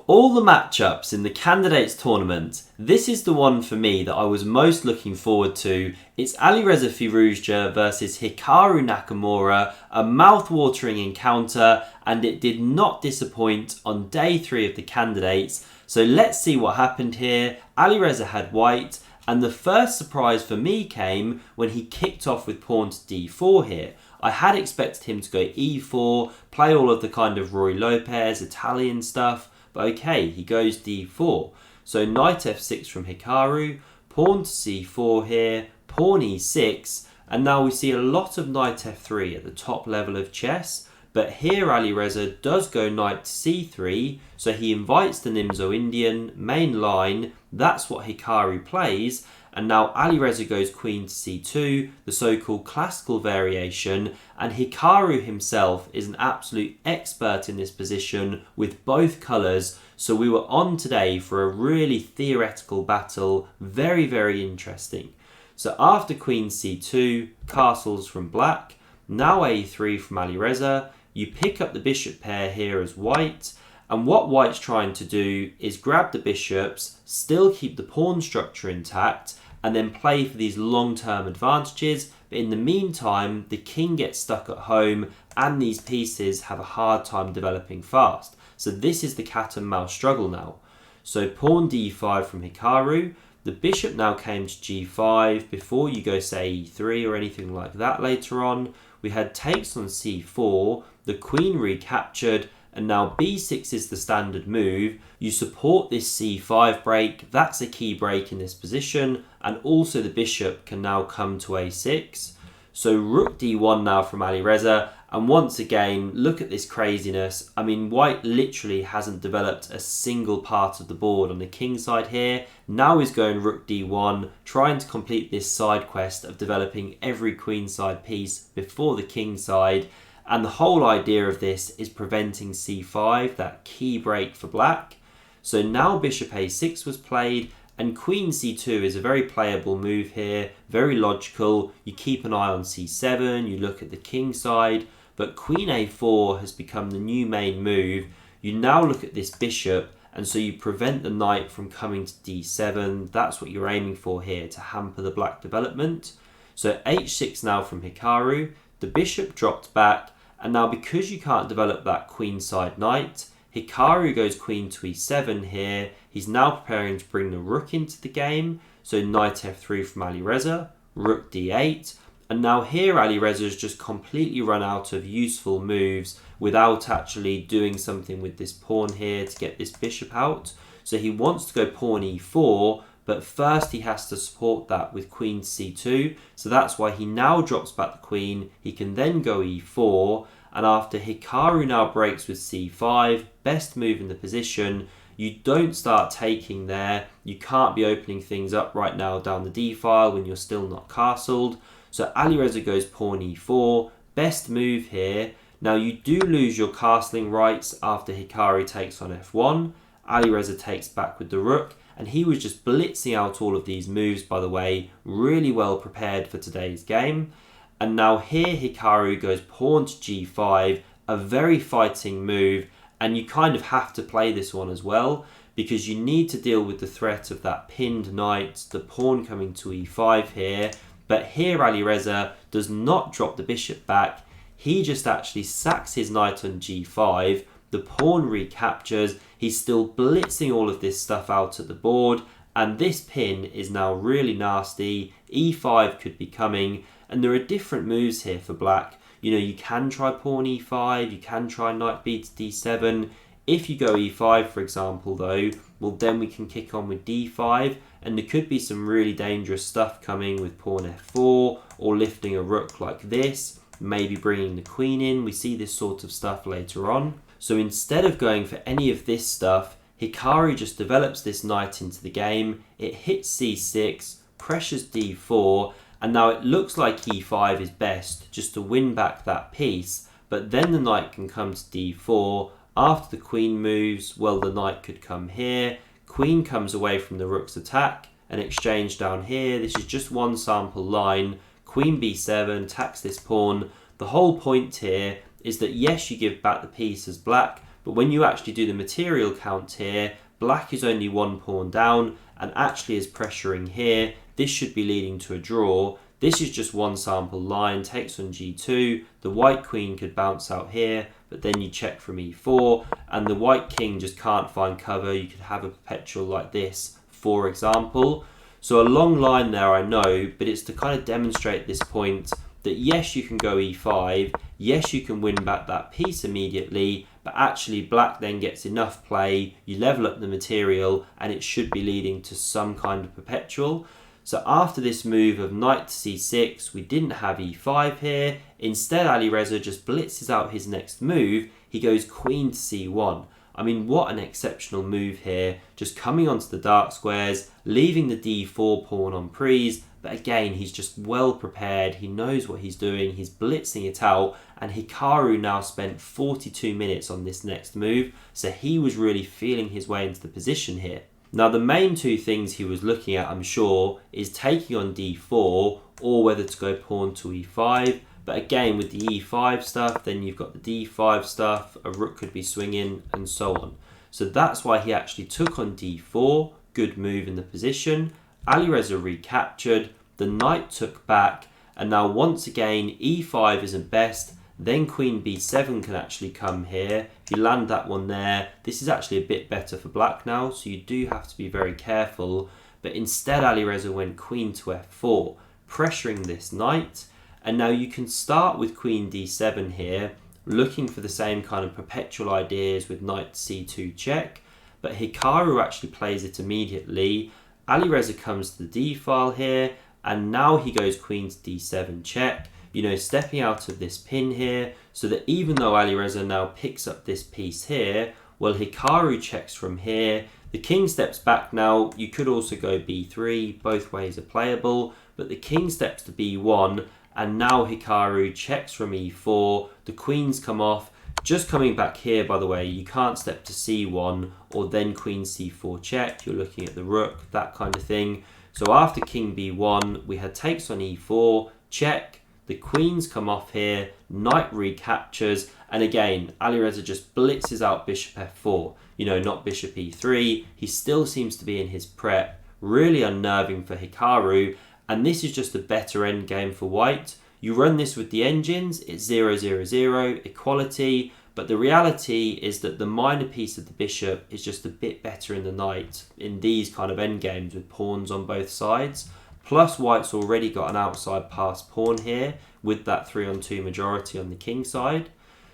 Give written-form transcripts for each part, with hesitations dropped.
all the matchups in the candidates tournament, this is the one for me that I was most looking forward to. It's Alireza Firouzja versus Hikaru Nakamura, a mouth-watering encounter, and it did not disappoint on day 3 of the candidates. So let's see what happened here. Alireza had white, and the first surprise for me came when he kicked off with pawn to d4 here. I had expected him to go e4, play all of the kind of Roy Lopez, Italian stuff, but okay, he goes d4. So knight f6 from Hikaru, pawn to c4 here, pawn e6, and now we see a lot of knight f3 at the top level of chess. But here Alireza does go knight to c3, so he invites the Nimzo-Indian main line. That's what Hikaru plays. And now Alireza goes queen to c2, the so-called classical variation, and Hikaru himself is an absolute expert in this position with both colours, so we were on today for a really theoretical battle, very, very interesting. So after queen c2, castles from black, now a3 from Alireza, you pick up the bishop pair here as white, and what white's trying to do is grab the bishops, still keep the pawn structure intact, and then play for these long-term advantages. But in the meantime, the king gets stuck at home and these pieces have a hard time developing fast. So this is the cat and mouse struggle now. So pawn d5 from Hikaru. The bishop now came to g5 before you go say e3 or anything like that later on. We had takes on c4, the queen recaptured, and now b6 is the standard move. You support this c5 break, that's a key break in this position, and also the bishop can now come to a6. So rook d1 now from Alireza, and once again, look at this craziness. I mean, white literally hasn't developed a single part of the board on the king side here. Now he's going rook d1, trying to complete this side quest of developing every queen side piece before the king side. And the whole idea of this is preventing c5, that key break for black. So now bishop a6 was played, and queen c2 is a very playable move here, very logical. You keep an eye on c7, you look at the king side, but queen a4 has become the new main move. You now look at this bishop, and so you prevent the knight from coming to d7. That's what you're aiming for here, to hamper the black development. So h6 now from Hikaru, the bishop dropped back, and now because you can't develop that queenside knight, Hikaru goes queen to e7 here. He's now preparing to bring the rook into the game. So knight f3 from Alireza, rook d8. And now here Alireza's just completely run out of useful moves without actually doing something with this pawn here to get this bishop out. So he wants to go pawn e4, but first he has to support that with queen c2. So that's why he now drops back the queen. He can then go e4. And after Hikaru now breaks with c5, best move in the position, you don't start taking there. You can't be opening things up right now down the d-file when you're still not castled. So Alireza goes pawn e4, best move here. Now you do lose your castling rights after Hikaru takes on f1. Alireza takes back with the rook, and he was just blitzing out all of these moves, by the way, really well prepared for today's game. And now here Hikaru goes pawn to g5, a very fighting move, and you kind of have to play this one as well, because you need to deal with the threat of that pinned knight, the pawn coming to e5 here. But here Alireza does not drop the bishop back, he just actually sacks his knight on g5, the pawn recaptures, he's still blitzing all of this stuff out at the board, and this pin is now really nasty. e5 could be coming, and there are different moves here for black. You know, you can try pawn e5, you can try knight b to d7. If you go e5, for example, though, well, then we can kick on with d5, and there could be some really dangerous stuff coming with pawn f4, or lifting a rook like this, maybe bringing the queen in. We see this sort of stuff later on. So instead of going for any of this stuff, Hikaru just develops this knight into the game. It hits c6, pressures d4, and now it looks like e5 is best just to win back that piece, but then the knight can come to d4. After the queen moves, well, the knight could come here. Queen comes away from the rook's attack, an exchange down here. This is just one sample line. Queen b7 attacks this pawn. The whole point here is that yes, you give back the piece as black, but when you actually do the material count here, black is only 1 pawn down and actually is pressuring here. This should be leading to a draw. This is just one sample line, takes on g2, the white queen could bounce out here, but then you check from e4, and the white king just can't find cover. You could have a perpetual like this, for example. So a long line there, I know, but it's to kind of demonstrate this point that yes, you can go e5, yes, you can win back that piece immediately, but actually black then gets enough play, you level up the material, and it should be leading to some kind of perpetual. So after this move of knight to c6, we didn't have e5 here. Instead, Alireza just blitzes out his next move. He goes queen to c1. I mean, what an exceptional move here. Just coming onto the dark squares, leaving the d4 pawn on prise. But again, he's just well prepared. He knows what he's doing. He's blitzing it out. And Hikaru now spent 42 minutes on this next move. So he was really feeling his way into the position here. Now, the main two things he was looking at, I'm sure, is taking on d4 or whether to go pawn to e5. But again, with the e5 stuff, then you've got the d5 stuff, a rook could be swinging, and so on. So that's why he actually took on d4, good move in the position. Alireza recaptured, the knight took back, and now once again, e5 isn't best. Then queen b7 can actually come here. If you land that one there, this is actually a bit better for black now, so you do have to be very careful. But instead, Alireza went queen to f4, pressuring this knight. And now you can start with queen d7 here, looking for the same kind of perpetual ideas with knight c2 check. But Hikaru actually plays it immediately. Alireza comes to the d file here, and now he goes queen to d7 check. You know, stepping out of this pin here, so that even though Alireza now picks up this piece here, well, Hikaru checks from here. The king steps back now. You could also go b3. Both ways are playable, but the king steps to b1, and now Hikaru checks from e4. The queens come off. Just coming back here, by the way, you can't step to c1 or then queen c4 check. You're looking at the rook, that kind of thing. So after king b1, we had takes on e4, check. The queens come off here, knight recaptures, and again, Alireza just blitzes out bishop f4. You know, not bishop e3. He still seems to be in his prep. Really unnerving for Hikaru, and this is just a better endgame for white. You run this with the engines, it's 0-0-0, equality, but the reality is that the minor piece of the bishop is just a bit better in the knight in these kind of endgames with pawns on both sides. Plus, white's already got an outside pass pawn here with that 3-on-2 majority on the king side.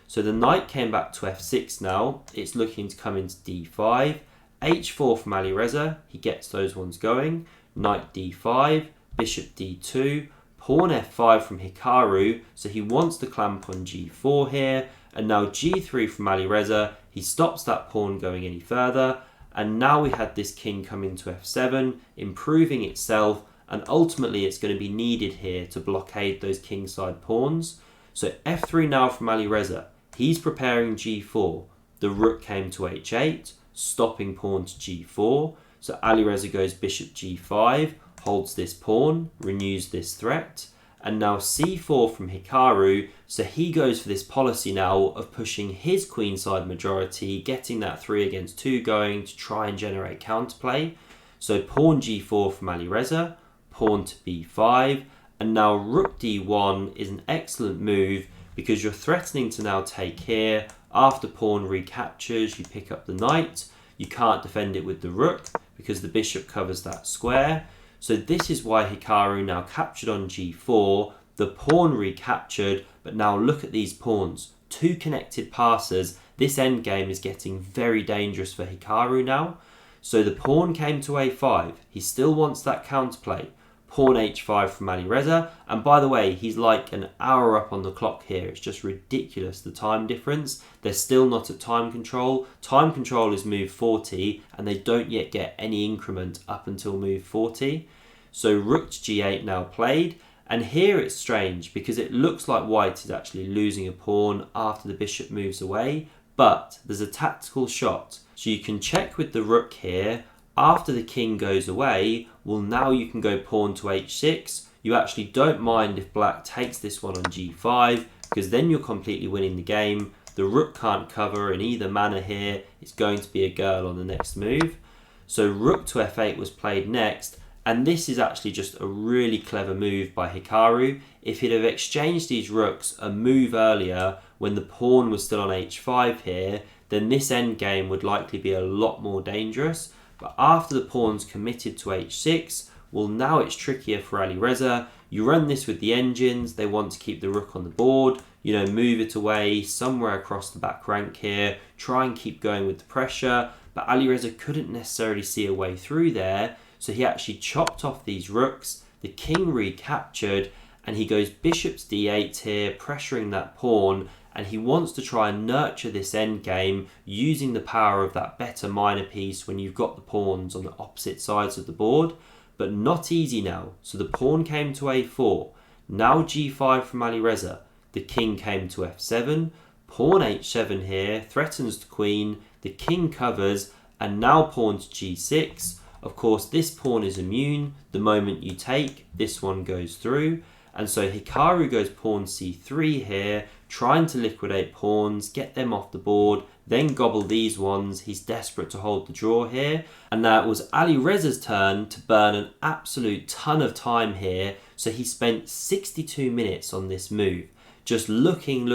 So the knight came back to f6 now. It's looking to come into d5. h4 from Alireza. He gets those ones going. Knight d5, bishop d2, pawn f5 from Hikaru. So he wants to clamp on g4 here. And now g3 from Alireza. He stops that pawn going any further. And now we had this king come into f7, improving itself. And ultimately, it's going to be needed here to blockade those kingside pawns. So f3 now from Alireza. He's preparing g4. The rook came to h8, stopping pawn to g4. So Alireza goes bishop g5, holds this pawn, renews this threat. And now c4 from Hikaru. So he goes for this policy now of pushing his queenside majority, getting that 3 against 2 going to try and generate counterplay. So pawn g4 from Alireza. Pawn to b5, and now rook d1 is an excellent move because you're threatening to now take here. After pawn recaptures, you pick up the knight. You can't defend it with the rook because the bishop covers that square. So this is why Hikaru now captured on g4. The pawn recaptured, but now look at these pawns. Two connected passes. This endgame is getting very dangerous for Hikaru now. So the pawn came to a5. He still wants that counterplay. Pawn h5 from Alireza, and by the way, he's like an hour up on the clock here. It's just ridiculous, the time difference. They're still not at time control. Time control is move 40, and they don't yet get any increment up until move 40. So rook to g8 now played, and here it's strange because it looks like white is actually losing a pawn after the bishop moves away, but there's a tactical shot. So you can check with the rook here. After the king goes away, well, now you can go pawn to h6. You actually don't mind if black takes this one on g5 because then you're completely winning the game. The rook can't cover in either manner here. It's going to be a girl on the next move. So rook to f8 was played next, and this is actually just a really clever move by Hikaru. If he'd have exchanged these rooks a move earlier when the pawn was still on h5 here, then this endgame would likely be a lot more dangerous. But after the pawn's committed to h6, well, now it's trickier for Alireza. You run this with the engines, they want to keep the rook on the board, move it away somewhere across the back rank here, try and keep going with the pressure, but Alireza couldn't necessarily see a way through there, so he actually chopped off these rooks, the king recaptured, and he goes bishop to d8 here, pressuring that pawn, and he wants to try and nurture this endgame using the power of that better minor piece when you've got the pawns on the opposite sides of the board. But not easy now. So the pawn came to a4. Now g5 from Alireza. The king came to f7. Pawn h7 here, threatens the queen. The king covers, and now pawn to g6. Of course, this pawn is immune. The moment you take, this one goes through. And so Hikaru goes pawn c3 here, trying to liquidate pawns, get them off the board, then gobble these ones. He's desperate to hold the draw here. And now it was Alireza's turn to burn an absolute ton of time here. So he spent 62 minutes on this move, just looking,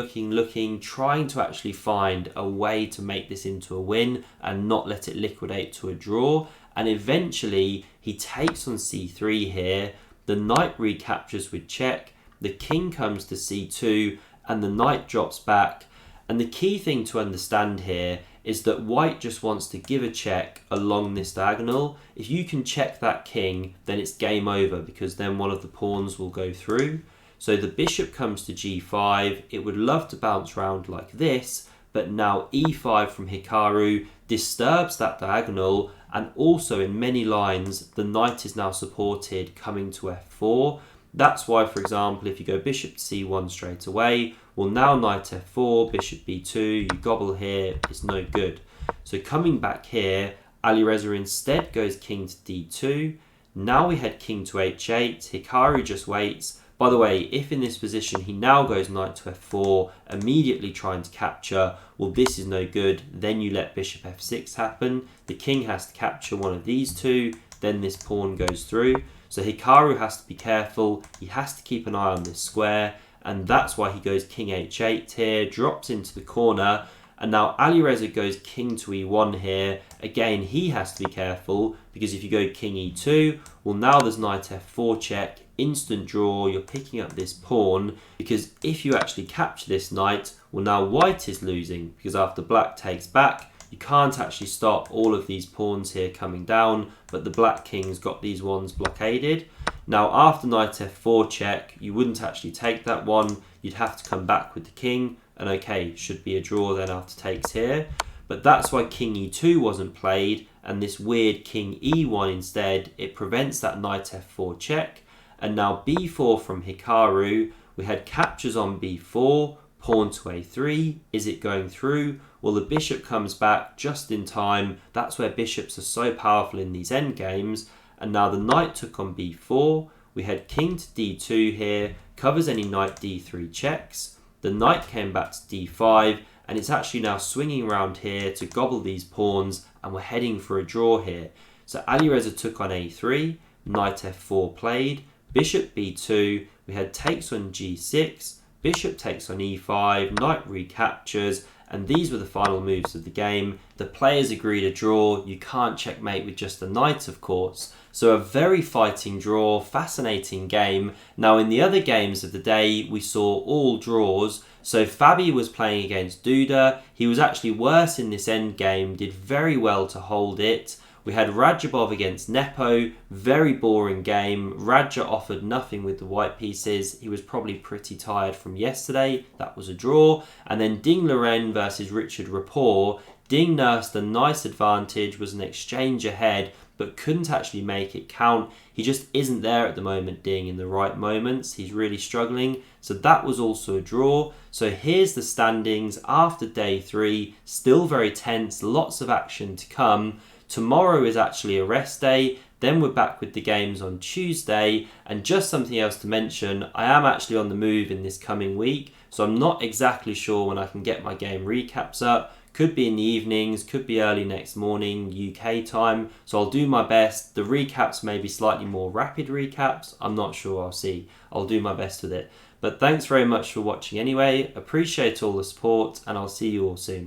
trying to actually find a way to make this into a win and not let it liquidate to a draw. And eventually he takes on c3 here. The knight recaptures with check. The king comes to c2 and the knight drops back. And the key thing to understand here is that white just wants to give a check along this diagonal. If you can check that king, then it's game over, because then one of the pawns will go through. So the bishop comes to g5. It would love to bounce around like this, but now e5 from Hikaru disturbs that diagonal, and also in many lines the knight is now supported coming to f4. That's why, for example, if you go bishop to c1 straight away, well, now knight f4, bishop b2, you gobble here, it's no good. So coming back here, Alireza instead goes king to d2. Now we head king to h8, Hikaru just waits. By the way, if in this position he now goes knight to f4, immediately trying to capture, well, this is no good. Then you let bishop f6 happen. The king has to capture one of these two, then this pawn goes through. So Hikaru has to be careful. He has to keep an eye on this square, and that's why he goes king h8 here, drops into the corner, and now Alireza goes king to e1 here. Again, he has to be careful, because if you go king e2, well, now there's knight f4 check, instant draw, you're picking up this pawn, because if you actually capture this knight, well, now white is losing, because after black takes back, you can't actually stop all of these pawns here coming down, but the black king's got these ones blockaded. Now after knight f4 check, you wouldn't actually take that one, you'd have to come back with the king, and okay, should be a draw then after takes here. But that's why king e2 wasn't played, and this weird king e1 instead. It prevents that knight f4 check. And now b4 from Hikaru, we had captures on b4, pawn to a3, is it going through? Well, the bishop comes back just in time. That's where bishops are so powerful in these endgames. And now the knight took on b4, we had king to d2 here, covers any knight d3 checks. The knight came back to d5, and it's actually now swinging around here to gobble these pawns, and we're heading for a draw here. So Alireza took on a3, knight f4 played, bishop b2, we had takes on g6, bishop takes on e5, knight recaptures, and these were the final moves of the game. The players agreed a draw. You can't checkmate with just a knight, of course. So a very fighting draw, fascinating game. Now in the other games of the day, we saw all draws. So Fabi was playing against Duda. He was actually worse in this end game, did very well to hold it. We had Radjabov against Nepo, very boring game. Radja offered nothing with the white pieces. He was probably pretty tired from yesterday. That was a draw. And then Ding Loren versus Richard Rapport. Ding nursed a nice advantage, was an exchange ahead, but couldn't actually make it count. He just isn't there at the moment, Ding, in the right moments. He's really struggling. So that was also a draw. So here's the standings after day 3. Still very tense, lots of action to come. Tomorrow is actually a rest day, then we're back with the games on Tuesday. And just something else to mention, I am actually on the move in this coming week, So I'm not exactly sure when I can get my game recaps up. Could be in the evenings, could be early next morning UK time. So I'll do my best. The recaps may be slightly more rapid recaps. I'm not sure, I'll see. I'll do my best with it. But thanks very much for watching anyway. Appreciate all the support, and I'll see you all soon.